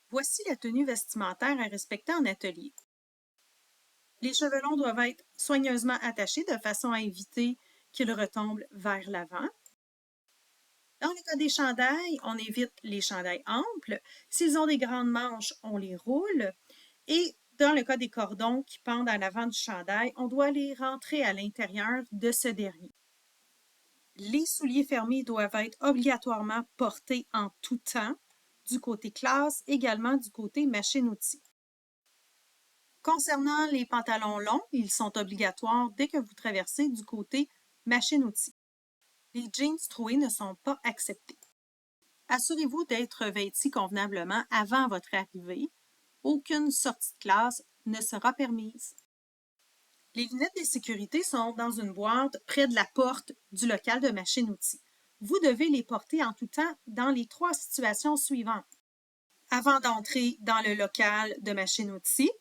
Voici la tenue vestimentaire à respecter en atelier. Les chevelons doivent être soigneusement attachés de façon à éviter qu'ils retombent vers l'avant. Dans le cas des chandails, on évite les chandails amples. S'ils ont des grandes manches, on les roule. Et dans le cas des cordons qui pendent à l'avant du chandail, on doit les rentrer à l'intérieur de ce dernier. Les souliers fermés doivent être obligatoirement portés en tout temps, du côté classe, également du côté machine-outil. Concernant les pantalons longs, ils sont obligatoires dès que vous traversez du côté machine-outil. Les jeans troués ne sont pas acceptés. Assurez-vous d'être vêtis convenablement avant votre arrivée. Aucune sortie de classe ne sera permise. Les lunettes de sécurité sont dans une boîte près de la porte du local de machine-outil. Vous devez les porter en tout temps dans les 3 situations suivantes. Avant d'entrer dans le local de machine-outil,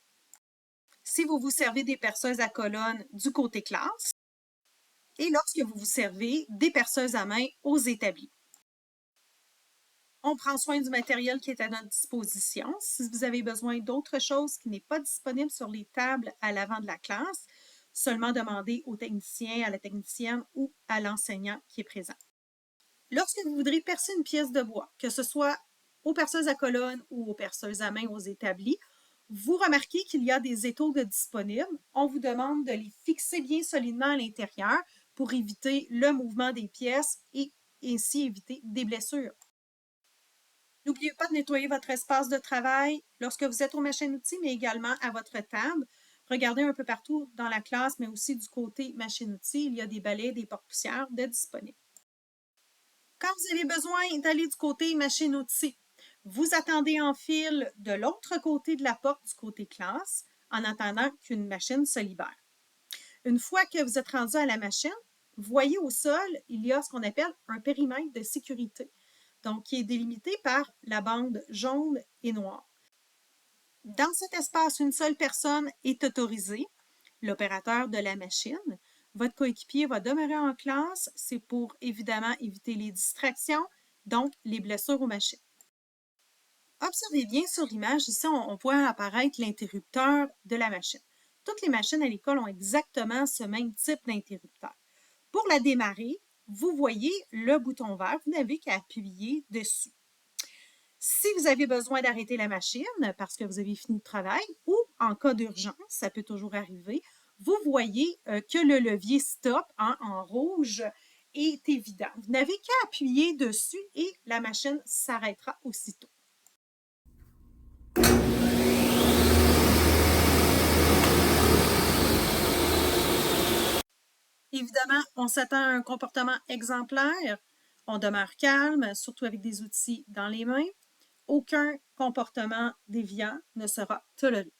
si vous vous servez des perceuses à colonne du côté classe, et lorsque vous vous servez des perceuses à main aux établis. On prend soin du matériel qui est à notre disposition. Si vous avez besoin d'autre chose qui n'est pas disponible sur les tables à l'avant de la classe, seulement demander au technicien, à la technicienne ou à l'enseignant qui est présent. Lorsque vous voudrez percer une pièce de bois, que ce soit aux perceuses à colonne ou aux perceuses à main aux établis, vous remarquez qu'il y a des étaux de disponibles. On vous demande de les fixer bien solidement à l'intérieur pour éviter le mouvement des pièces et ainsi éviter des blessures. N'oubliez pas de nettoyer votre espace de travail lorsque vous êtes aux machines-outils, mais également à votre table. Regardez un peu partout dans la classe, mais aussi du côté machine-outils, il y a des balais, des porte-poussières de disponibles. Quand vous avez besoin d'aller du côté machine-outils, vous attendez en file de l'autre côté de la porte du côté classe en attendant qu'une machine se libère. Une fois que vous êtes rendu à la machine, vous voyez au sol, il y a ce qu'on appelle un périmètre de sécurité, donc qui est délimité par la bande jaune et noire. Dans cet espace, une seule personne est autorisée, l'opérateur de la machine. Votre coéquipier va demeurer en classe, c'est pour évidemment éviter les distractions, donc les blessures aux machines. Observez bien sur l'image, ici on voit apparaître l'interrupteur de la machine. Toutes les machines à l'école ont exactement ce même type d'interrupteur. Pour la démarrer, vous voyez le bouton vert, vous n'avez qu'à appuyer dessus. Si vous avez besoin d'arrêter la machine parce que vous avez fini le travail ou en cas d'urgence, ça peut toujours arriver, vous voyez que le levier stop en rouge est évident. Vous n'avez qu'à appuyer dessus et la machine s'arrêtera aussitôt. Évidemment, on s'attend à un comportement exemplaire. On demeure calme, surtout avec des outils dans les mains. Aucun comportement déviant ne sera toléré.